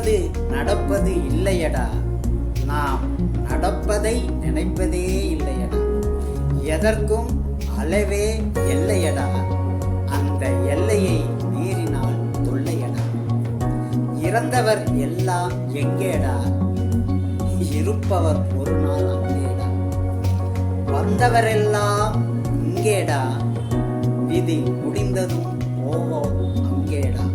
நினைப்பது நடப்பது இல்லையடா, நாம் நடப்பதை நினைப்பதே இல்லையடா. எதற்கும் அளவே எல்லையடா, அந்த எல்லையை மீறினால் தொல்லையடா. இறந்தவர் எல்லாம் எங்கேடா, இருப்பவர் ஒரு நாள் அங்கேடா. வந்தவரெல்லாம் இங்கேடா, விதி முடிந்ததும் போவோம் அங்கேடா.